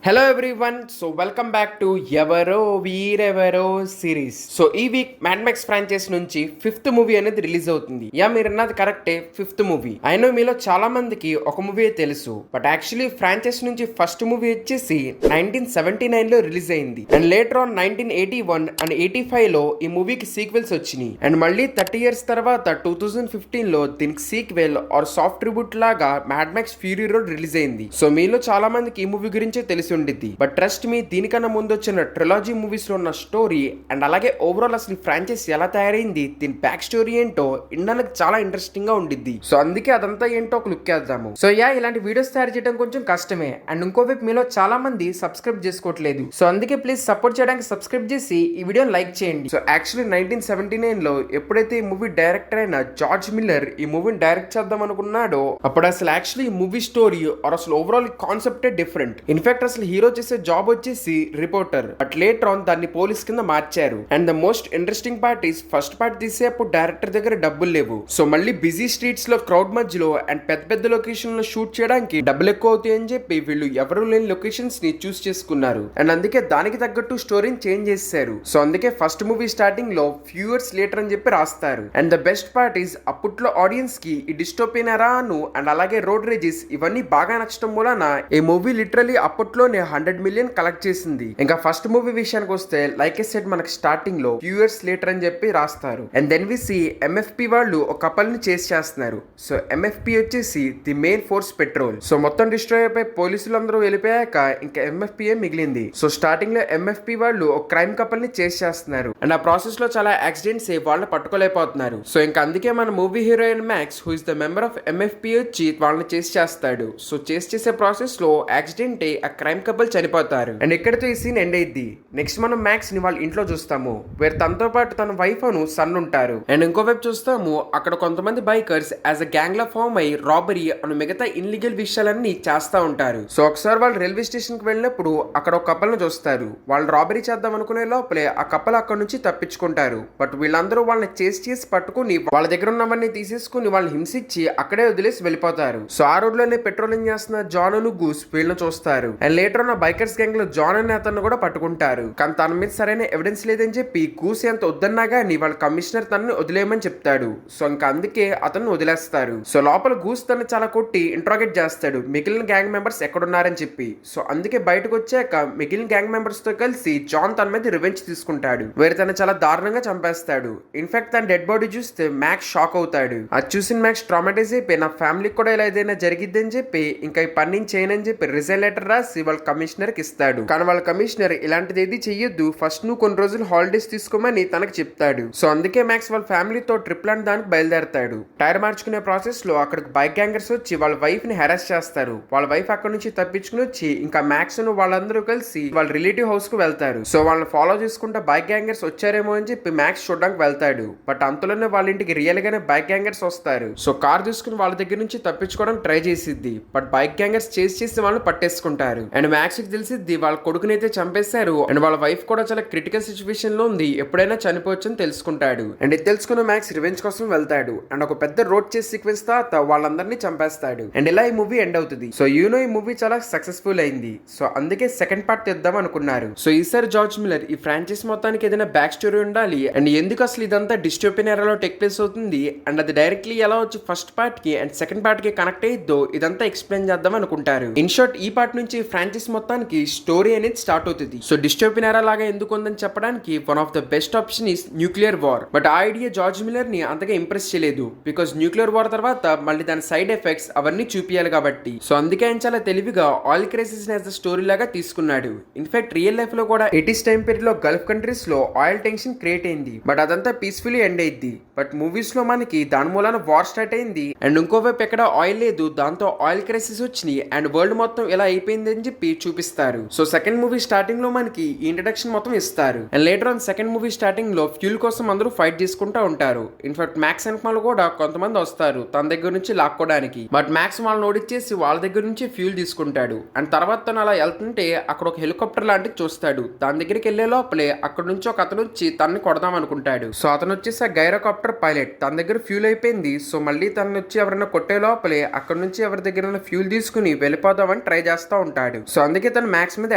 Hello everyone, so welcome back to ఎవరో వీరెవరో series. So ఈ week mad max franchise నుంచి fifth movie అనేది release అవుతుంది. మీరు అన్నది కరెక్టే, ఫిఫ్త్ మూవీ. అయినా మీలో చాలా మందికి ఒక మూవీ తెలుసు, బట్ యాక్చువల్లీ ఫ్రాంచైజ్ నుంచి ఫస్ట్ మూవీ వచ్చేసి 1979 లో రిలీజ్ అయింది. అండ్ లేటర్ ఆన్ 1981 అండ్ 85 లో ఈ మూవీకి సీక్వెల్స్ వచ్చినాయి. అండ్ మళ్ళీ 30 years తర్వాత 2015 లో దీనికి సీక్వెల్ ఆర్ సాఫ్ట్ ట్రిబ్యూట్ లాగా mad Max Fury Road release అయింది. సో మీలో చాలా మందికి ఈ మూవీ గురించే తెలిసి ఉండిద్ది. బట్ ట్రస్ట్ మీ, దీనికన్నా ముందు వచ్చిన ట్రిలాజీ మూవీస్ లో ఉన్న స్టోరీ అండ్ అలాగే ఓవరాల్ అసలు ఫ్రాంచైజ్ ఎలా తయారైంది, దీని బ్యాక్ స్టోరీ ఏంటో ఇండానికి చాలా ఇంట్రెస్టింగ్ గా ఉండిద్ది. సో అందుకే అదంతా ఏంటో ఒక లుక్ వేద్దాము. సో ఇలాంటి వీడియోస్ తయారు చేయడం కొంచెం కష్టమే. అండ్ ఇంకోవైపు మీలో చాలా మంది సబ్స్క్రైబ్ చేసుకోవట్లేదు. సో అందుకే ప్లీజ్ సపోర్ట్ చేయడానికి సబ్స్క్రైబ్ చేసి ఈ వీడియోని లైక్ చేయండి. సో యాక్చువల్లీ 1979 లో ఎప్పుడైతే ఈ మూవీ డైరెక్టర్ అయిన జార్జ్ మిల్లర్ ఈ మూవీని డైరెక్ట్ చేద్దాం అనుకున్నాడో అప్పుడు అసలు యాక్చువల్లీ ఈ మూవీ స్టోరీ ఆర్ అసలు ఓవరాల్ కాన్సెప్టే డిఫరెంట్. ఇన్ఫాక్ట్ అసలు హీరో చేసే జాబ్ వచ్చేసి రిపోర్టర్, బట్ లేటర్ ఆన్ దాన్ని పోలీస్ కింద మార్చారు. And the most interesting part is first part తీసే అప్పుడు డైరెక్టర్ దగ్గర డబ్బులు లేవు. సో మళ్ళీ బిజీ స్ట్రీట్స్ లో క్రౌడ్ మధ్యలో అండ్ పెద్ద పెద్ద లొకేషన్ లో షూట్ చేయడానికి డబ్బులు ఎక్కువ అవుతాయి అని చెప్పి వీళ్ళు ఎవరు లేని లొకేషన్స్ ని చూస్ చేసుకున్నారు. అండ్ అందుకే దానికి తగ్గట్టు స్టోరీని చేంజ్ చేశారు. సో అందుకే ఫస్ట్ మూవీ స్టార్టింగ్ లో ఫ్యూ ఇయర్స్ లేటర్ అని చెప్పి రాస్తారు. And the best part is అప్పట్లో ఆడియన్స్ కి ఈ డిస్టోపియన్ ఎరాను అండ్ అలాగే రోడ్ రేజెస్ ఇవన్నీ బాగా నచ్చడం వలన ఈ మూవీ లిటరలీ అప్పట్లోనే 100 million కలెక్ట్ చేసింది. ఇంకా ఫస్ట్ మూవీ విషయానికి వస్తే లైక్ ఐ సెడ్ మనకి స్టార్టింగ్ లో ఫ్యూ ఇయర్స్ లేటర్ అని చెప్పి రాస్తారు. And then we see MFP వాళ్ళు ఒక కపల్ ని చేస్ చేస్తున్నారు. సో ఎంఎఫ్పి వచ్చేసి the main force patrol. So మొత్తం డిస్ట్రాయ్ అయిపోయి పోలీసులు అందరూ వెళ్ళిపోయాక ఇంకా ఎంఎఫ్పి మిగిలింది. సో స్టార్టింగ్ లో ఎంఎఫ్పి వాళ్ళు ఒక క్రైమ్ కపల్ ని చేస్ చేస్తున్నారు. అండ్ ఆ ప్రాసెస్ లో చాలా యాక్సిడెంట్స్ వాళ్ళు పట్టుకోలేకపోతున్నారు. సో ఇంకా అందుకే మన movie heroine max who is the member of MFP వచ్చి వాళ్ళని చేస్ చేస్తాడు. సో చేసే ప్రాసెస్ లో యాక్సిడెంట్ ఆ క్రైమ్ కపుల్ చనిపోతారు. అండ్ ఇక్కడితో ఈ సీన్ ఎండ్ అయ్యింది. నెక్స్ట్ మనం మ్యాక్స్ ని వాళ్ళ ఇంట్లో చూస్తాము, వేరే తనతో పాటు తన వైఫ్ అను సన్ ఉంటారు. అండ్ ఇంకోవైపు చూస్తాము అక్కడ కొంతమంది బైకర్స్ యాజ్ అ గ్యాంగ్ లా ఫామ్ అయ్యి రాబరీ అను మిగతా ఇన్లీగల్ విషయాలన్నీ చేస్తా ఉంటారు. సో ఒకసారి వాళ్ళు రైల్వే స్టేషన్ కి వెళ్ళినప్పుడు అక్కడ ఒక కపుల్ ను చూస్తారు. వాళ్ళు రాబరీ చేద్దాం అనుకునే లోపలే ఆ కపుల్ అక్కడ నుంచి తప్పించుకుంటారు. బట్ వీళ్ళందరూ వాళ్ళని చేసి పట్టుకుని వాళ్ళ దగ్గర ఉన్నవన్నీ తీసేసుకుని వాళ్ళని హింసించి అక్కడే వదిలేసి వెళ్ళిపోతారు. సో ఆ రోడ్ లోనే పెట్రోలింగ్ చేస్తున్న జాన్ అను గూస్ వీళ్ళని చూస్తారు. అండ్ లేటర్ ఉన్న బైకర్స్ గ్యాంగ్ లో జాన్ అనే అతను కూడా పట్టుకుంటారు. కానీ తన మీద సరైన ఎవిడెన్స్ లేదని చెప్పి గూస్ ఎంత వద్దన్నా గానీ వాళ్ళ కమిషనర్ తనని వదిలేయమని చెప్తాడు. సో ఇంకా అందుకే అతను వదిలేస్తారు. సో లోపల గూస్ తను చాలా కొట్టి ఇంట్రాగేట్ చేస్తాడు మిగిలిన గ్యాంగ్ మెంబర్స్ ఎక్కడున్నారని చెప్పి. సో అందుకే బయటకు వచ్చాక మిగిలిన గ్యాంగ్ మెంబర్స్ తో కలిసి జాన్ తన మీద రివెంజ్ తీసుకుంటాడు. వేరే తను చాలా దారుణంగా చంపేస్తాడు. ఇన్ఫాక్ట్ తన డెడ్ బాడీ చూస్తే మ్యాక్స్ షాక్ అవుతాడు. అది చూసిన మ్యాక్స్ ట్రామాటైజ్ అయిపోయి నా ఫ్యామిలీకి కూడా ఇలా ఏదైనా జరిగిద్దని చెప్పి ఇంకా ఈ పని చేయనని చెప్పి రిజైన్ లెటర్ రాసి వాళ్ళ కమిషనర్ కి ఇస్తాడు. కానీ వాళ్ళ కమిషనర్ ఇలాంటిది ఏది చెయ్యొద్దు, ఫస్ట్ నువ్వు కొన్ని రోజులు హాలిడేస్ తీసుకోమని తనకు చెప్తాడు. సో అందుకే మ్యాక్స్ వాళ్ళ ఫ్యామిలీతో ట్రిప్ లాంటి దానికి బయలుదేరతాడు. టైర్ మార్చుకునే ప్రాసెస్ లో అక్కడికి బైక్ గ్యాంగర్స్ వచ్చి వాళ్ళ వైఫ్ ని హెరాస్ చేస్తారు. వాళ్ళ వైఫ్ అక్కడ నుంచి తప్పించుకుని వచ్చి ఇంకా మ్యాక్స్ ను వాళ్ళందరూ కలిసి వాళ్ళ రిలేటివ్ హౌస్ కు వెళ్తారు. సో వాళ్ళని ఫాలో చేసుకుంటా బైక్ గ్యాంగర్స్ వచ్చారేమో అని చెప్పి మ్యాక్స్ చూడడానికి వెళ్తాడు. బట్ అంతలోనే వాళ్ళ ఇంటికి రియల్ గానే బైక్ గ్యాంగర్స్ వస్తారు. సో కార్ తీసుకుని వాళ్ళ దగ్గర నుంచి తప్పించుకోవడానికి ట్రై చేసిద్ది. బట్ బైక్ గ్యాంగర్స్ చేసి వాళ్ళని పట్టేసుకుంటారు. అండ్ మ్యాక్స్ కి తెలిసిద్ది వాళ్ళ కొడుకుని అయితే చంపేశారు. అండ్ వాళ్ళ వైఫ్ కూడా చాలా క్రిటికల్ సిచ్యువేషన్ లో ఉంది, ఎప్పుడైనా చనిపోవచ్చు అని తెలుసుకుంటాడు. అండ్ ఇది తెలుసుకున్న మ్యాక్స్ రివెంజ్ కోసం వెళ్తాడు. అండ్ ఒక పెద్ద రోడ్ చేసి సీక్వెన్స్ తర్వాత వాళ్ళందరినీ చంపేస్తాడు. అండ్ ఇలా ఈ మూవీ ఎండ్ అవుతుంది. సో ఈ మూవీ చాలా సక్సెస్ఫుల్ అయింది. సో అందుకే సెకండ్ పార్ట్ తెద్దాం అనుకున్నారు. సో ఈసారి జార్జ్ మిల్లర్ ఈ ఫ్రాంచైజ్ మొత్తానికి ఏదైనా బ్యాక్ స్టోరీ ఉండాలి. అండ్ ఎందుకు అసలు ఇదంతా డిస్టోపియన్ ఎరాలో టేక్ ప్లేస్ అవుతుంది అండ్ అది డైరెక్ట్లీ ఎలా వచ్చి ఫస్ట్ పార్ట్ కి అండ్ సెకండ్ పార్ట్ కి కనెక్ట్ అయ్యిద్దో ఇదంతా ఎక్స్ప్లెయిన్ చేద్దాం అనుకుంటారు. ఇన్ షార్ట్ ఈ పార్ట్ నుంచి ఫ్రాంచైజ్ మొత్తానికి స్టోరీ అనేది స్టార్ట్ అవుతుంది. సో డిస్టోపియన్ ఎరా లాగా ఎందుకు ఉందని చెప్పడానికి one of the best option is nuclear war. But ఆ ఐడియా జార్జ్ మిల్లర్ ని అంతగా ఇంప్రెస్ చేయలేదు. బికాస్ న్యూక్లియర్ వార్ తర్వాత మళ్ళీ దాని సైడ్ ఎఫెక్ట్స్ అవన్నీ చూపియాలి కాబట్టి. సో అందుకే ఆయన చాలా తెలివిగా ఆయిల్ క్రైసిస్ ని స్టోరీ లాగా తీసుకున్నాడు. ఇన్ఫాక్ట్ రియల్ లైఫ్ లో కూడా 80s టైం పీరియడ్ లో గల్ఫ్ కంట్రీస్ లో ఆయిల్ టెన్షన్ క్రియేట్ అయింది. బట్ అదంతా పీస్ఫుల్లీ ఎండ్ అయింది. బట్ మూవీస్ లో మనకి దాని మూలాన వార్ స్టార్ట్ అయింది. అండ్ ఇంకోవైపు ఎక్కడ ఆయిల్ లేదు, దాంతో ఆయిల్ క్రైసిస్ వచ్చినాయి అండ్ వరల్డ్ మొత్తం ఎలా అయిపోయింది అని చెప్పి చూపిస్తారు. సో సెకండ్ మూవీ స్టార్టింగ్ లో మనకి ఇంట్రడక్షన్ మొత్తం ఇస్తారు. And later on second movie starting లో ఫ్యూల్ కోసం అందరూ ఫైట్ చేసుకుంటా ఉంటారు. ఇన్ఫాక్ట్ మ్యాక్స్ వెనకమాల కూడా కొంతమంది వస్తారు తన దగ్గర నుంచి లాక్కోవడానికి. బట్ మ్యాక్స్ వాళ్ళని ఓడిచ్చేసి వాళ్ళ దగ్గర నుంచి ఫ్యూల్ తీసుకుంటాడు. అండ్ తర్వాత తను అలా వెళ్తుంటే అక్కడ ఒక హెలికాప్టర్ లాంటిది చూస్తాడు. దాని దగ్గరికి వెళ్లే లోపలే అక్కడ నుంచి ఒక అతను వచ్చి తనని కొడదాం అనుకుంటాడు. సో అతను వచ్చేసి ఆ గైరోకాప్టర్ హెలికాప్టర్ పైలట్ తన దగ్గర ఫ్యూల్ అయిపోయింది. సో మళ్ళీ తను వచ్చి ఎవరైనా కొట్టే లోపలే అక్కడ నుంచి ఎవరి దగ్గర ఫ్యూల్ తీసుకుని వెళ్ళిపోదామని ట్రై చేస్తూ ఉంటాడు. సో అందుకే తను మ్యాక్స్ మీద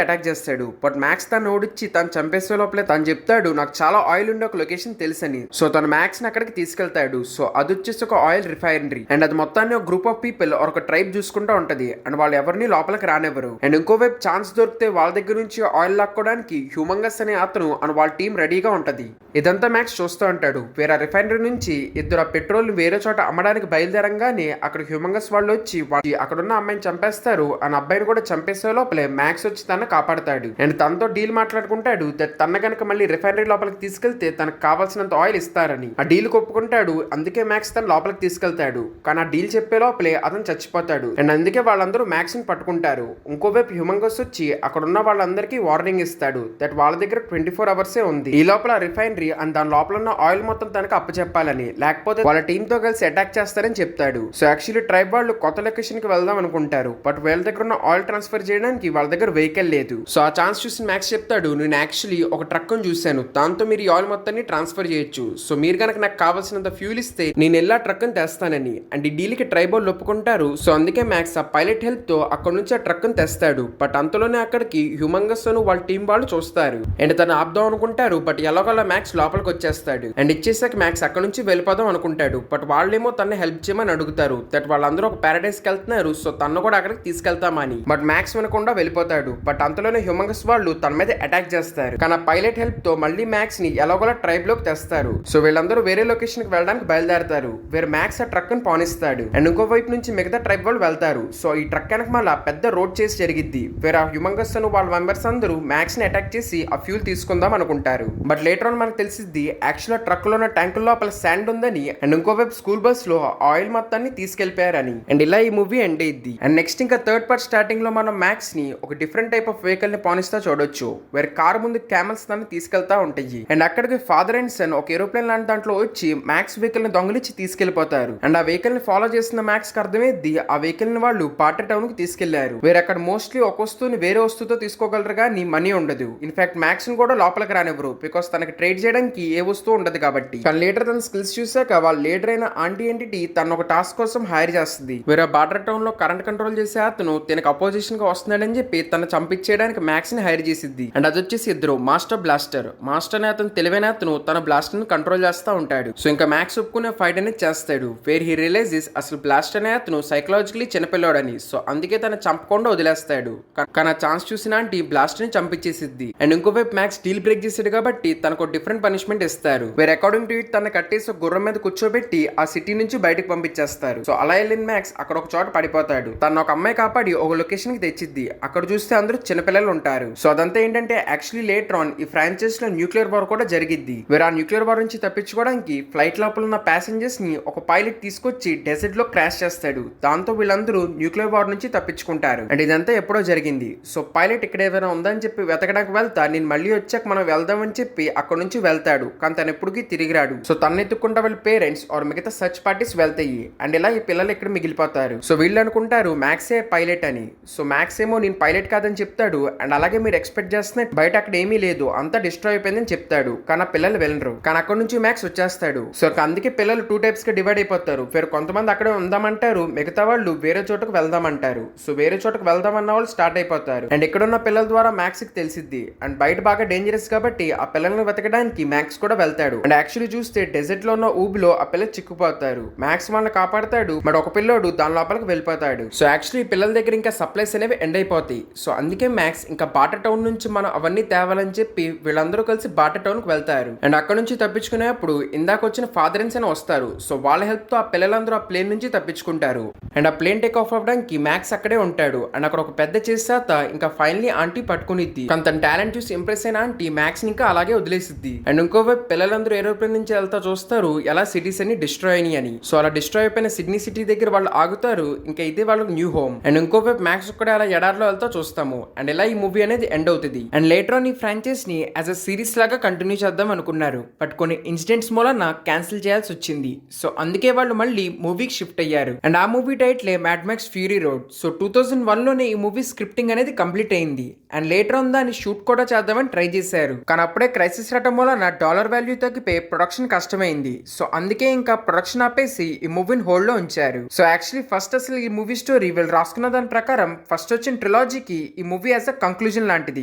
అటాక్ చేస్తాడు. బట్ మ్యాక్స్ తను ఓడిచ్చి తను చంపేసే లోపలే తను చెప్తాడు నాకు చాలా ఆయిల్ ఉండే ఒక లొకేషన్ తెలుసని. సో తను మ్యాక్స్ ని అక్కడికి తీసుకెళ్తాడు. సో అది వచ్చేసి ఒక ఆయిల్ రిఫైనరీ అండ్ అది మొత్తాన్ని ఒక గ్రూప్ ఆఫ్ పీపుల్ ఒక ట్రైబ్ చూసుకుంటూ ఉంటది అండ్ వాళ్ళు ఎవరిని లోపలికి రానివ్వరు. అండ్ ఇంకోవైపు ఛాన్స్ దొరికితే వాళ్ళ దగ్గర నుంచి ఆయిల్ లాక్కోవడానికి హ్యూమంగస్ అనే అతను అండ్ వాళ్ళ టీం రెడీగా ఉంటది. ఇదంతా మ్యాక్స్ చూస్తూ ఉంటాడు. వేరే రిఫైనరీ నుంచి ఇద్దరు ఆ పెట్రోల్ వేరే చోట అమ్మడానికి బయలుదేరంగానే అక్కడ హ్యూమంగస్ వాళ్ళు వచ్చి అక్కడున్న అమ్మాయిని చంపేస్తారు. ఆ అబ్బాయిని కూడా చంపేసే లోపలే మ్యాక్స్ వచ్చి తన కాపాడతాడు అండ్ తనతో డీల్ మాట్లాడుకుంటాడు. తన గనక మళ్ళీ రిఫైనరీ లోపలికి తీసుకెళ్తే తనకు కావాల్సినంత ఆయిల్ ఇస్తారని. ఆ డీల్ ఒప్పుకుంటాడు. అందుకే మ్యాక్స్ తన లోపలికి తీసుకెళ్తాడు. కానీ ఆ డీల్ చెప్పే లోపలే అతను చచ్చిపోతాడు అండ్ అందుకే వాళ్ళందరూ మ్యాక్స్ ని పట్టుకుంటారు. ఇంకోవైపు హ్యూమంగస్ వచ్చి అక్కడ ఉన్న వాళ్ళందరికీ వార్నింగ్ ఇస్తాడు దట్ వాళ్ళ దగ్గర 24 hours ఉంది. ఈ లోపల రిఫైనరీ అండ్ దాని లోపల ఉన్న ఆయిల్ మొత్తం తనకు అప్పచెప్పాలని, లేకపోతే వాళ్ళ టీమ్ తో కలిసి అటాక్ చేస్తారని చెప్తాడు. సో యాక్చువల్లీ ట్రైబ్ వాళ్ళు కొత్త లొకేషన్ కి వెళ్దాం అనుకుంటారు. బట్ వీళ్ళ దగ్గర ఉన్న ఆయిల్ ట్రాన్స్ఫర్ చేయడానికి వాళ్ళ దగ్గర వెహికల్ లేదు. సో ఆ ఛాన్స్ చూసి మ్యాక్స్ చెప్తాడు నేను యాక్చువల్లీ ఒక ట్రక్ చూశాను, దాంతో మీరు ఈ ఆయిల్ మొత్తాన్ని ట్రాన్స్ఫర్ చేయొచ్చు. సో మీరు కనుక నాకు కావాల్సినంత ఫ్యూల్ ఇస్తే నేను ఎలా ట్రక్ ని తెస్తానని. అండ్ ఈ డీల్ కి ట్రైబ్ వాళ్ళు ఒప్పుకుంటారు. సో అందుకే మ్యాక్స్ ఆ పైలట్ హెల్ప్ తో అక్కడ నుంచి ఆ ట్రక్ ని తెస్తాడు. బట్ అంతలోనే అక్కడికి హ్యూమంగస్ వాళ్ళ టీం వాళ్ళు చూస్తారు అండ్ తను ఆపుదాం అనుకుంటారు. బట్ ఎలాగోలా మ్యాక్స్ లోపలికి వచ్చేస్తాడు అండ్ ఇచ్చేసాక మ్యాక్స్ అక్కడ నుంచి వెళ్ళిపోదాం అనుకుంటాడు. బట్ వాళ్ళేమో తనని హెల్ప్ చేయమని అడుగుతారు. దట్ వాళ్ళందరూ ఒక పారడైస్ కి వెళ్తున్నారు. సో తను కూడా అక్కడికి తీసుకెళ్తామని. బట్ మ్యాక్స్ వినకుండా వెళ్ళిపోతాడు. బట్ అంతలోనే హ్యూమంగస్ వాళ్ళు తన మీద అటాక్ చేస్తారు. కానీ పైలట్ హెల్ప్ తో మళ్ళీ మ్యాక్స్ ని ఎలాగోలా ట్రైబ్ లోకి తెస్తారు. సో వీళ్ళందరూ వేరే లొకేషన్ కి వెళ్ళడానికి బయలుదేరతారు. వేరే మ్యాక్స్ ఆ ట్రక్ ని పానిస్తాడు అండ్ ఇంకో వైపు నుంచి మిగతా ట్రైబ్ వాళ్ళు వెళ్తారు. సో ఈ ట్రక్ వెనక మళ్ళీ పెద్ద రోడ్ చేసి జరిగిద్ది. వేరే హ్యూమంగస్ వాళ్ళ మెంబర్స్ అందరూ మ్యాక్స్ ని అటాక్ చేసి ఆ ఫ్యూల్ తీసుకుందాం అనుకుంటారు. బట్ లేటర్ ఆన్ మనకు తెలిసిద్ది యాక్చువల్ ట్రక్ లో ఉన్న ట్యాంక్ లోపల శాండ్ ఉందని అండ్ ఇంకోవైపు స్కూల్ బస్ లో ఆయిల్ మొత్తాన్ని తీసుకెళ్లిపోయారని. అండ్ ఇలా ఈ మూవీ ఎండ్ అయ్యిద్ది. అండ్ నెక్స్ట్ ఇంకా థర్డ్ పార్ట్ స్టార్టింగ్ లో మనం మ్యాక్స్ ని ఒక డిఫరెంట్ టైప్ ఆఫ్ వెహికల్ ని పానిస్తా చూడొచ్చు. వేరే కార్ ముందు క్యామల్స్ దాన్ని తీసుకెళ్తా ఉంటాయి అండ్ అక్కడికి ఫాదర్ అండ్ సన్ ఒక ఏరోప్లేన్ లాంటి దాంట్లో వచ్చి మ్యాక్స్ వెహికల్ ని దొంగలిచ్చి తీసుకెళ్లిపోతారు. అండ్ ఆ వెహికల్ ని ఫాలో చేసిన మ్యాక్స్ కి అర్థమైద్ది ఆ వెహికల్ ని వాళ్ళు పార్టర్ టౌన్ కి తీసుకెళ్లారు. వేరే అక్కడ మోస్ట్లీ ఒక వస్తువుని వేరే వస్తువుతో తీసుకోగలరు కానీ మనీ ఉండదు. ఇన్ఫాక్ట్ మ్యాక్స్ ని కూడా లోపలికి రానివ్వరు బికాస్ తనకి ట్రేడ్ చేయడానికి ఏ వస్తువు ఉండదు కాబట్టి. కానీ లీడర్ తన స్కిల్స్ చూసాక వాళ్ళ లీడర్ అయిన ఆంటీ ఎంటిటీ తన ఒక టాస్క్ కోసం హైర్ చేస్తుంది. వేరే బార్డర్ టౌన్ లో కరెంట్ కంట్రోల్ చేసే అతను తనకు అపోజిషన్ గా వస్తున్నాడని చెప్పి తన చంపించేయడానికి మ్యాక్స్ ని హైర్ చేసిద్ది. అండ్ అది వచ్చేసి ఇద్దరు మాస్టర్ బ్లాస్టర్. మాస్టర్ అనే అతను తెలివైన అతను తన బ్లాస్టర్ ని కంట్రోల్ చేస్తా ఉంటాడు. సో ఇంకా మ్యాక్స్ ఒప్పుకునే ఫైట్ అనేది చేస్తాడు. వేర్ హీ రియలైజెస్ అసలు బ్లాస్టర్ అనే అతను సైకలాజికలీ చిన్నపిల్లాడని. సో అందుకే తన చంపకుండా వదిలేస్తాడు. కానీ ఆ ఛాన్స్ చూసిన ఆంటీ బ్లాస్టర్ ని చంపించేసిద్ది. అండ్ ఇంకోవైపు మ్యాక్స్ డీల్ బ్రేక్ చేసాడు కాబట్టి తనకు డిఫరెంట్ పనిష్మెంట్ ఇస్తారు. వేరే అకార్డింగ్ టు ఇట్ తన కట్టేసి గుర్రం మీద కూర్చోబెట్టి ఆ సిటీ నుంచి బయటకు పంపించేస్తారు. సో అలా వెళ్ళిన మ్యాక్స్ అక్కడ ఒక చోట పడిపోతాడు. తన ఒక అమ్మాయి కాపాడి ఒక లొకేషన్ కి తెచ్చిద్ది. అక్కడ చూస్తే అందరూ చిన్నపిల్లలు ఉంటారు. సో అదంతా ఏంటంటే యాక్చువల్లీ లేటర్ ఆన్ ఈ ఫ్రాంచైజ్ లో న్యూక్లియర్ వార్ కూడా జరిగిద్ది. వేరే ఆ న్యూక్లియర్ వార్ నుంచి తప్పించుకోవడానికి ఫ్లైట్ లోపల ఉన్న ప్యాసింజర్స్ ని ఒక పైలట్ తీసుకొచ్చి డెజర్ట్ లో క్రాష్ చేస్తాడు. దాంతో వీళ్ళందరూ న్యూక్లియర్ వార్ నుంచి తప్పించుకుంటారు. అండ్ ఇదంతా ఎప్పుడో జరిగింది. సో పైలట్ ఇక్కడ ఏదైనా ఉందని చెప్పి వెతకడానికి వెళ్తా నేను మళ్ళీ వచ్చాక మనం వెళ్దామని చెప్పి అక్కడ నుంచి వెళ్తాడు. కానీ తను ఎప్పటికీ తిరిగి రాడు. సో తను ఎత్తుకుంటా వాళ్ళ పేరెంట్స్ ఆర్ మిగతా సర్చ్ పార్టీస్ వెళ్తాయి. అండ్ ఇలా ఈ పిల్లలు ఇక్కడ మిగిలిపోతారు. సో వీళ్ళు అనుకుంటారు మ్యాక్సే పైలట్ అని. సో మ్యాక్స్ ఏమో నేను పైలట్ కాదని చెప్తాడు. అండ్ అలాగే మీరు ఎక్స్పెక్ట్ చేస్తున్నట్టు బయట అక్కడ ఏమీ లేదు, అంతా డిస్ట్రాయ్ అయిపోయిందని చెప్తాడు. కానీ ఆ పిల్లలు వెళ్ళరు. కానీ అక్కడ నుంచి మ్యాక్స్ వచ్చేస్తాడు. సో అందుకే పిల్లలు 2 types గా డివైడ్ అయిపోతారు. వేరే కొంతమంది అక్కడే ఉందామంటారు, మిగతా వాళ్ళు వేరే చోటకు వెళ్దామంటారు. సో వేరే చోటకు వెళ్దామన్న వాళ్ళు స్టార్ట్ అయిపోతారు. అండ్ ఇక్కడ ఉన్న పిల్లల ద్వారా మ్యాక్స్ కి తెలిసిద్ది. అండ్ బయట బాగా డేంజరస్ కాబట్టి ఆ పిల్లల్ని వెతకడానికి మ్యాక్స్ కూడా వెళ్తాడు. అండ్ యాక్చువల్లీ చూస్తే డెజర్ట్ లో ఉన్న ఊబిలో ఆ పిల్లలు చిక్కుపోతారు. మ్యాక్స్ వాళ్ళని కాపాడతాడు. బట్ ఒక పిల్లోడు దాని లోపలికి వెళ్ళిపోతాడు. సో యాక్చువల్లీ పిల్లల దగ్గర ఇంకా సప్లైస్ అనేవి ఎండ్ అయిపోతాయి. సో అందుకే మ్యాక్స్ ఇంకా బాటర్ టౌన్ నుంచి మనం అవన్నీ తేవాలని చెప్పి వీళ్ళందరూ కలిసి బాటర్ టౌన్ కి వెళ్తారు. అండ్ అక్కడ నుంచి తప్పించుకునేప్పుడు ఇందాక వచ్చిన ఫాదర్ అండ్ సన్ వస్తారు. సో వాళ్ళ హెల్ప్ తో ఆ పిల్లలందరూ ఆ ప్లేన్ నుంచి తప్పించుకుంటారు. అండ్ ఆ ప్లేన్ టేక్ ఆఫ్ అవ్వడానికి మ్యాక్స్ అక్కడే ఉంటాడు. అండ్ అక్కడ ఒక పెద్ద చేసాత ఇంకా ఫైనలీ ఆంటీ పట్టుకునిద్ది. కానీ తన టాలెంట్ చూసి ఇంప్రెస్ అయిన ఆంటీ మ్యాక్స్ ఇంకా అలాగే వదిలేసిద్ది. అండ్ ఇంకోవైపు పిల్లలందరూ ఏరోప్లేన్ నుంచి వెళ్తా చూస్తారు ఎలా సిటీస్ అన్ని డిస్ట్రాయ్ అయినాయి అని. సో అలా డిస్ట్రాయ్ అయిపోయిన సిడ్నీ సిటీ దగ్గర వాళ్ళు ఆగుతారు. ఇంకా ఇదే వాళ్ళకి న్యూ హోమ్. అండ్ ఇంకోవైపు మ్యాక్స్ కూడా అలా ఎడార్లో వెళ్తా చూస్తాము. అండ్ ఇలా ఈ మూవీ అనేది ఎండ్ అవుతుంది. అండ్ లేటర్ ఆన్ ఈ ఫ్రాంచైజ్ ని యాజ్ అ సిరీస్ లాగా కంటిన్యూ చేద్దాం అనుకున్నారు. బట్ కొన్ని ఇన్సిడెంట్స్ మూలన క్యాన్సిల్ చేయాల్సి వచ్చింది. సో అందుకే వాళ్ళు మళ్ళీ మూవీకి షిఫ్ట్ అయ్యారు. అండ్ ఆ movie title mad Max Fury road. So 2001 లోనే ఈ మూవీ స్క్రిప్టింగ్ అనేది కంప్లీట్ అయింది. అండ్ లేటర్ ఆన్ దాన్ని షూట్ కూడా చేద్దామని ట్రై చేశారు. కానీ అప్పుడే క్రైసిస్ రావడం వలన డాలర్ వాల్యూ తగ్గిపోయి ప్రొడక్షన్ కష్టం కష్టమైంది. సో అందుకే ఇంకా ప్రొడక్షన్ ఆపేసి ఈ మూవీని హోల్డ్ లో ఉంచారు. సో యాక్చువల్లీ ఫస్ట్ అసలు ఈ మూవీ స్టోరీ వీళ్ళు రాసుకున్న దాని ప్రకారం ఫస్ట్ వచ్చిన ట్రిలాజీకి ఈ మూవీ యాజ్ అ కంక్లూజన్ లాంటిది.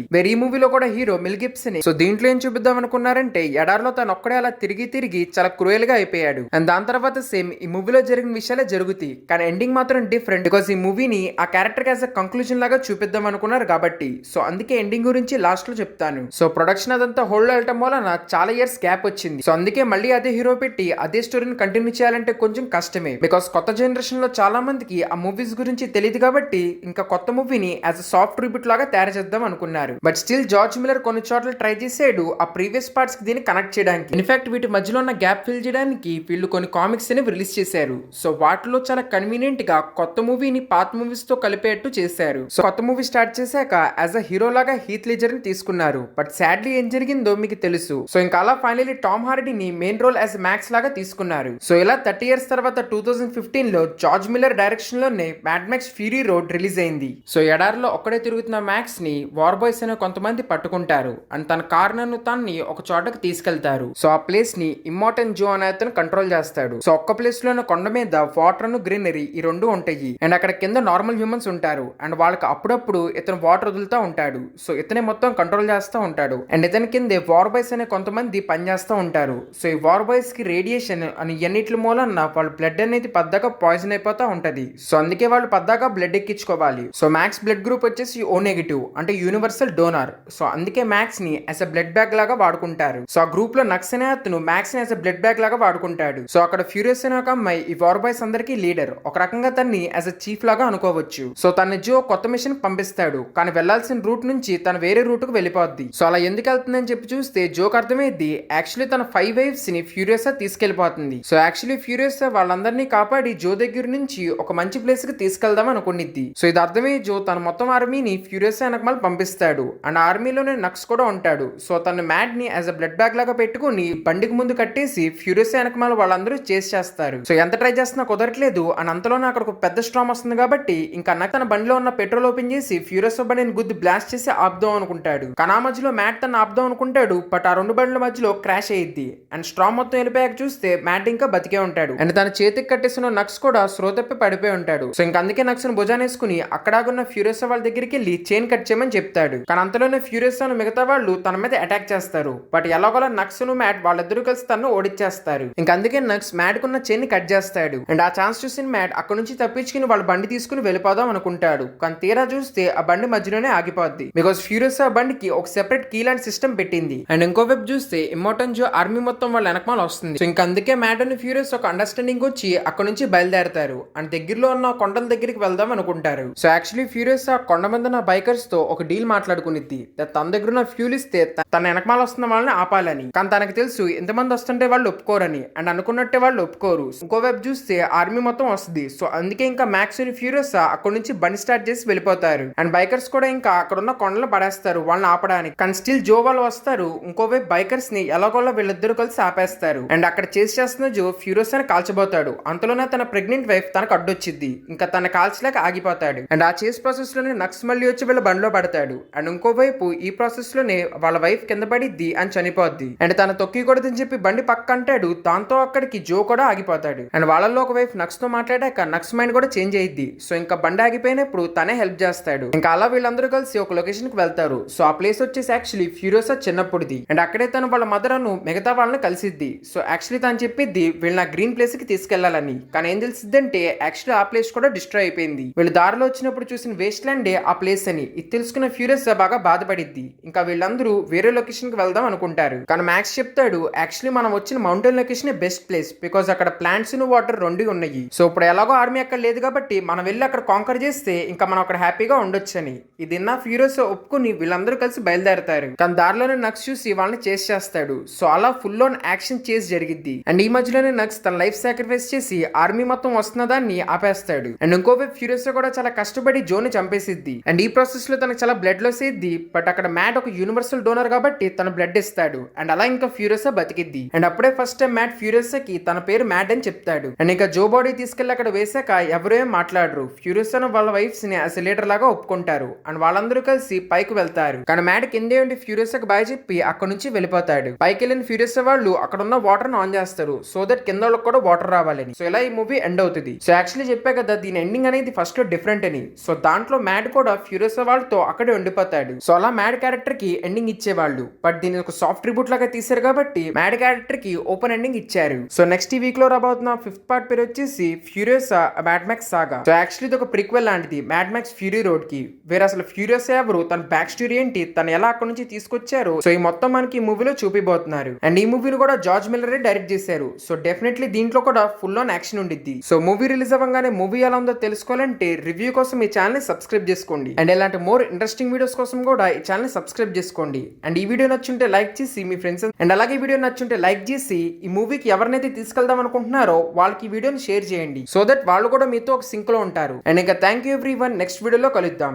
వేరే ఈ మూవీలో కూడా హీరో మిల్ గిబ్సన్. సో దీంట్లో ఏం చూపిద్దాం అనుకున్నారంటే ఎడారిలో తను ఒక్కడే అలా తిరిగి తిరిగి చాలా క్రూయల్ గా అయిపోయాడు. అండ్ దాని తర్వాత సేమ్ ఈ మూవీలో జరిగిన విషయాలే జరుగుతాయి, కానీ ఎండింగ్ మాత్రం డిఫరెంట్. బికాస్ ఈ మూవీని ఆ క్యారెక్టర్ యాజ్ అ కంక్లూజన్ లాగా చూపిద్దాం అనుకున్నారు కాబట్టి. సో అందుకే ఎండింగ్ గురించి లాస్ట్ లో చెప్తాను. సో ప్రొడక్షన్ అదంతా హోల్డ్ లో వెళ్ళటం వలన చాలా ఇయర్స్ గ్యాప్ వచ్చింది. సో అందుకే మళ్ళీ అదే హీరో పెట్టి అదే స్టోరీని కంటిన్యూ చేయాలంటే కొంచెం కష్టమే. బికాస్ కొత్త జనరేషన్ లో చాలా మందికి ఆ మూవీస్ గురించి తెలియదు కాబట్టి ఇంకా కొత్త మూవీని యాజ్ అ సాఫ్ట్ రిపీట్ లాగా తయారు చేద్దాం అనుకున్నారు. బట్ స్టిల్ జార్జ్ మిల్లర్ కొన్ని చోట్ల ట్రై చేసాడు ఆ ప్రీవియస్ పార్ట్స్ కి దీన్ని కనెక్ట్ చేయడానికి. ఇన్ఫాక్ట్ వీటి మధ్యలో ఉన్న గ్యాప్ ఫిల్ చేయడానికి వీళ్ళు కొన్ని కామిక్స్ అనేవి రిలీజ్ చేశారు. సో వాటిలో చాలా కన్వీనియంట్ గా కొత్త మూవీని పాత మూవీస్ తో కలిపేట్టు చేశారు. సో కొత్త మూవీ స్టార్ట్ చేశాక యాజ్ అ హీరో లాగా హీత్ లెజర్ ని తీసుకున్నారు. బట్ సాడ్లీ ఏం జరిగిందో మీకు తెలుసు. సో ఇంకా అలా ఫైనలీ టామ్ హార్డీని మెయిన్ రోల్ యాజ్ మ్యాక్స్ లాగా తీసుకున్నారు. సో ఇలా 30 years తర్వాత 2015 లో జార్జ్ మిల్లర్ డైరెక్షన్ లోనే Mad Max Fury Road release అయింది. సో ఎడారిలో ఒక్కడే తిరుగుతున్న మ్యాక్స్ ని వార్ బాయ్స్ అనే కొంతమంది పట్టుకుంటారు అండ్ తన కారును తాన్ని ఒక చోటకి తీసుకెళ్తారు. సో ఆ ప్లేస్ ని ఇమ్మోర్టన్ జో అనే అతను కంట్రోల్ చేస్తాడు. సో ఒక్క ప్లేస్ లోనే కొండ మీద వాటర్ ను గ్రీనరీ ఈ రెండు ఉంటాయి అండ్ అక్కడ కింద నార్మల్ హ్యూమన్స్ ఉంటారు అండ్ వాళ్ళకి అప్పుడప్పుడు ఇతను వాటర్ వదులుతా ఉంటాడు. సో ఇతనే మొత్తం కంట్రోల్ చేస్తూ ఉంటాడు అండ్ ఇతని కిందే వార్ బాయ్స్ అనే కొంతమంది పనిచేస్తూ ఉంటారు. సో ఈ వార్ బాయ్స్ కి రేడియేషన్ అని ఎన్నిటి మూలన వాళ్ళ బ్లడ్ అనేది పద్దాగా పాయిజన్ అయిపోతా ఉంటది. సో అందుకే వాళ్ళు పద్దాగా బ్లడ్ ఎక్కించుకోవాలి. సో మ్యాక్స్ బ్లడ్ గ్రూప్ వచ్చేసి ఓ నెగిటివ్ అంటే యూనివర్సల్ డోనర్. సో అందుకే మ్యాక్స్ ని యాజ్ అ బ్లడ్ బ్యాగ్ లాగా వాడుకుంటారు. సో ఆ గ్రూప్ లో నక్స్ అనే అతను మ్యాక్స్ ని యాజ్ అ బ్లడ్ బ్యాగ్ లాగా వాడుకుంటాడు. సో అక్కడ ఫ్యూరియస్ అనే ఒక అమ్మాయి ఈ వార్ బాయ్స్ అందరికీ లీడర్. ఒక రకంగా తన్ని యాజ్ అ చీఫ్ లాగా అనుకోవచ్చు. సో తన జో కొత్త మిషన్ పంపిస్తాడు కానీ వెళ్లాల్సిన రూట్ నుంచి తన వేరే రూట్ కు వెళ్ళిపోద్ది. సో అలా ఎందుకు వెళ్తుందని చెప్పి చూస్తే జోక్ అర్థమైంది యాక్చువల్లీ తన 5 wives ని ఫ్యూరియస్ తీసుకెళ్లిపోతుంది. సో యాక్చువల్లీ ఫ్యూరియస్ వాళ్ళందరినీ కాపాడి జో దగ్గర నుంచి ఒక మంచి ప్లేస్ కి తీసుకెళ్దాం అనుకునిద్ది. సో ఇది అర్థమై జో తన మొత్తం ఆర్మీని ఫ్యూరియస్ వెనకమాల పంపిస్తాడు అండ్ ఆర్మీలోనే నక్స్ కూడా ఉంటాడు. సో తన మ్యాడ్ ని యాజ్ అ బ్లడ్ బ్యాగ్ లాగా పెట్టుకుని బండికి ముందు కట్టేసి ఫ్యూరియస్ వెనకమాల వాళ్ళందరూ చేస్తారు. సో ఎంత ట్రై చేస్తున్నా కుదరట్లేదు అండ్ అంతలోనే అక్కడ ఒక పెద్ద స్ట్రామ్ వస్తుంది కాబట్టి ఇంకా నక్ తన బండిలో ఉన్న పెట్రోల్ ఓపెన్ చేసి ఫ్యూరియస్ బండిని గుద్ది బ్లాస్ట్ చేసి ఆపుదాం అనుకుంటాడు. కానీ ఆ మధ్యలో మ్యాట్ తను ఆపుదాం అనుకుంటాడు బట్ ఆ రెండు బండ్ల మధ్యలో క్రాష్ అయ్యిద్ది అండ్ స్ట్రామ్ మొత్తం వెళ్ళిపోయాక చూస్తే మ్యాట్ ఇంకా బతికే ఉంటాడు అండ్ తన చేతికి కట్టేసిన నక్స్ కూడా స్రో తప్పి పడిపోయి ఉంటాడు. సో ఇంక అందుకే నక్స్ ను భుజానేసుకుని అక్కడాగున్న ఫ్యూరియస్ వాళ్ళ దగ్గరికి వెళ్ళి చైన్ కట్ చేయమని చెప్తాడు. కానీ అంతలోనే ఫ్యూరియస్ మిగతా వాళ్ళు తన మీద అటాక్ చేస్తారు బట్ ఎలాగోలా నక్స్ ను మ్యాట్ వాళ్ళిద్దరూ కలిసి తను ఓడిచ్చేస్తారు. ఇంకా అందుకే నక్స్ మ్యాట్ కున్న చైన్ ని కట్ చేస్తాడు అండ్ ఆ ఛాన్స్ చూసిన మ్యాట్ అక్కడ నుంచి తప్పించుకుని వాళ్ళ బండి తీసుకుని వెళ్ళిపోదాం అనుకుంటాడు. కానీ తీరా చూస్తే ఆ బండి మధ్యలోనే ఆగిపోద్ది బికాస్ ఫ్యూరియస్ ఆ బండికి ఒక సెపరేట్ కీ లాంటి సిస్టమ్ పెట్టింది అండ్ ఇంకో వైపు చూస్తే ఇమ్మోర్టన్ జో ఆర్మీ మొత్తం వాళ్ళ వెనకమాల వస్తుంది. సో ఇంకా అందుకే మ్యాట్ అండ్ ఫ్యూరియస్ ఒక అండర్స్టాండింగ్ వచ్చి అక్కడ నుంచి బయలుదేరతారు అండ్ దగ్గరలో ఉన్న కొండల దగ్గరికి వెళ్దాం అనుకుంటారు. సో యాక్చువల్లీ ఫ్యూరియస్ ఆ కొండ మీద ఉన్న బైకర్స్ తో ఒక డీల్ మాట్లాడుకునిద్ది తన దగ్గర ఉన్న ఫ్యూల్ ఇస్తే తన వెనకమాల వస్తున్న వాళ్ళని ఆపాలని. కానీ తనకు తెలుసు ఎంతమంది వస్తుంటే వాళ్ళు ఒప్పుకోరని అండ్ అనుకున్నట్టే వాళ్ళు ఒప్పుకోరు. ఇంకోవైపు చూస్తే ఆర్మీ మొత్తం వస్తుంది. సో అందుకే ఇంకా మ్యాక్స్ అండ్ ఫ్యూరియస్ అక్కడ నుంచి బండి స్టార్ట్ చేసి వెళ్ళిపోతారు అండ్ బైకర్స్ కూడా ఇంకా అక్కడ ఉన్న కొండలు పడేస్తారు వాళ్ళని ఆపడానికి. కానీ స్టిల్ జో వాళ్ళు వస్తారు. ఇంకోవైపు బైకర్స్ ని ఎలాగోలా వీళ్ళిద్దరు కలిసి ఆపేస్తారు అండ్ అక్కడ చేస్తున్న జో ఫ్యూరియస్ అని కాల్చబోతాడు. అంతలోనే తన ప్రెగ్నెంట్ వైఫ్ తనకు అడ్డొచ్చిద్ది. ఇంకా తన కాల్చలేక ఆగిపోతాడు అండ్ ఆ చేస్ ప్రాసెస్ లోనే నక్స్ మళ్ళీ వచ్చి వీళ్ళ బండిలో పడతాడు అండ్ ఇంకోవైపు ఈ ప్రాసెస్ లోనే వాళ్ళ వైఫ్ కింద పడిద్ది అని చనిపోద్ది అండ్ తన తొక్కకూడదని చెప్పి బండి పక్క అంటాడు. దాంతో అక్కడికి జో కూడా ఆగిపోతాడు అండ్ వాళ్ళలో ఒక వైఫ్ నక్స్ తో మాట్లాడాక నక్స్ మైండ్ కూడా చేంజ్ అయ్యిద్ది. సో ఇంకా బండి ఆగిపోయినప్పుడు తనే హెల్ప్ చేస్తాడు. ఇంకా అలా వీళ్ళందరూ కలిసి ఒక లొకేషన్ కి వెళ్తారు. సో ఆ ప్లేస్ వచ్చేసి యాక్చువల్లీ ఫ్యూరియస్ చిన్నప్పుడుది అండ్ అక్కడే తను వాళ్ళ మదర్ అను మిగతా వాళ్ళని కలిసిద్ది. సో యాక్చువల్లీ తను చెప్పిద్ది వీళ్ళ గ్రీన్ ప్లేస్ కి తీసుకెళ్లాలని. కానీ ఏం తెలిసిద్దంటే యాక్చువల్లీ ఆ ప్లేస్ కూడా డిస్ట్రాయ్ అయిపోయింది. వీళ్ళు దారిలో వచ్చినప్పుడు చూసిన వేస్ట్ ల్యాండే ఆ ప్లేస్ అని. ఇది తెలుసుకున్న ఫ్యూరియస్ బాగా బాధపడిద్ది. ఇంకా వీళ్ళందరూ వేరే లొకేషన్ కి వెళ్దాం అనుకుంటారు. కానీ మ్యాక్స్ చెప్తాడు యాక్చువల్లీ మనం వచ్చిన mountain location best place because అక్కడ ప్లాంట్స్ వాటర్ రెండు ఉన్నాయి. సో ఇప్పుడు ఎలాగో ఆర్మీ అక్కడ లేదు కాబట్టి మనం వెళ్ళి అక్కడ కాంకర్ చేస్తే ఇంకా మనం అక్కడ హ్యాపీగా ఉండొచ్చని. ఇది నా ఫ్యూరియస్ ఒప్పుకుని వీళ్ళందరూ కలిసి బయలుదేరతారు. కానీ దారిలోనే నక్స్ చూసి వాళ్ళని చేస్ చేస్తాడు. సో అలా ఫుల్ ఆన్ యాక్షన్ చేసి జరిగిద్ది అండ్ ఈ మధ్యలోనే నక్స్ తన లైఫ్ సాక్రిఫైస్ చేసి ఆర్మీ మొత్తం వస్తున్న దాన్ని ఆపేస్తాడు అండ్ ఇంకోవైపు ఫ్యూరియస్ కూడా చాలా కష్టపడి జోని చంపేసిద్ది అండ్ ఈ ప్రాసెస్ లో తనకు చాలా బ్లడ్ లాస్ అయ్యిద్ది. బట్ అక్కడ మ్యాట్ ఒక యూనివర్సల్ డోనర్ కాబట్టి తన బ్లడ్ ఇస్తాడు అండ్ అలా ఇంకా ఫ్యూరియస్ బతికిద్ది అండ్ అప్పుడే ఫస్ట్ టైం మ్యాట్ ఫ్యూరియస్ కి తన పేరు మ్యాట్ అని చెప్తాడు అండ్ ఇంకా జో బాడీ తీసుకెళ్లి అక్కడ వేసాక ఎవరు ఏం మాట్లాడరు. ఫ్యూరియస్ అని వాళ్ళ వైఫ్స్ ని యాజ్ లీడర్ లాగా ఒప్పుకుంటారు అండ్ వాళ్ళందరూ కలిసి పైకి వెళ్తారు. కానీ మ్యాట్ కిందే ఉండి ఫ్యూరియస్ కి బాయ్ చెప్పి అక్కడ నుంచి వెళ్ళిపోతాడు. పైకి వెళ్ళిన ఫ్యూరియస్ వాళ్ళు అక్కడ ఉన్న వాటర్ ఆన్ చేస్తారు సో దట్ కింద వాళ్ళకి కూడా వాటర్ రావాలని. సో ఇలా ఈ మూవీ ఎండ్ అవుతుంది. సో యాక్చువల్లీ చెప్పా కదా దీని ఎండింగ్ అనేది ఫస్ట్ డిఫరెంట్ అని. సో దాంట్లో మ్యాడ్ కూడా ఫ్యూరియస్ వాళ్ళతో అక్కడే ఉండిపోతాడు. సో అలా మ్యాడ్ క్యారెక్టర్ కి ఎండింగ్ ఇచ్చేవాళ్ళు, బట్ దీని ఒక సాఫ్ట్ రిబూట్ లాగా తీశారు కాబట్టి మ్యాడ్ క్యారెక్టర్ కి ఓపెన్ ఎండింగ్ ఇచ్చారు. సో నెక్స్ట్ ఈ వీక్ లో రాబోతున్న 5th పార్ట్ పేరు వచ్చేసి ఫ్యూరియసా మ్యాడ్ మ్యాక్స్ సాగా. సో యాక్చువల్లీ ఇది ఒక ప్రిక్వెల్ లాంటిది మ్యాడ్ మ్యాక్స్ ఫ్యూరీ రోడ్ కి. వేరే అసలు ఫ్యూరియస్ ఎవరు, తన బ్యాక్ స్టోరీ ఏంటి, తను ఎలా అక్కడ నుంచి తీసుకొచ్చారు, సో ఈ మొత్తం మనకి ఈ మూవీలో చూపిపోతున్నారు. అండ్ ఈ మూవీని కూడా జార్జ్ మిల్లరే డైరెక్ట్ చేశారు. సో డెఫినెట్లీ దీంట్లో కూడా ఫుల్ ఆన్ యాక్షన్ ఉండిద్ది. సో మూవీ రిలీజ్ అవ్వగానే మూవీ ఎలా ఉందో తెలుసుకోవాలంటే రివ్యూ కోసం ఈ ఛానల్ ని సబ్స్క్రైబ్ చేసుకోండి. అండ్ ఇలాంటి మోర్ ఇంట్రెస్టింగ్ వీడియోస్ కోసం కూడా ఈ ఛానల్ ని సబ్స్క్రైబ్ చేసుకోండి. అండ్ ఈ వీడియో నచ్చుంటే లైక్ చేసి మీ ఫ్రెండ్స్ అండ్ అలాగే ఈ వీడియో నచ్చుంటే లైక్ చేసి ఈ మూవీకి ఎవరినైతే తీసుకెళ్దాం అనుకుంటున్నారో వాళ్ళకి ఈ వీడియోని షేర్ చేయండి. సో దట్ వాళ్ళు కూడా మీతో ఒక సింక్ లో ఉంటారు. అండ్ ఇంకా థ్యాంక్ యూ ఎవ్రీవన్. నెక్స్ట్ వీడియోలో కలుద్దాం.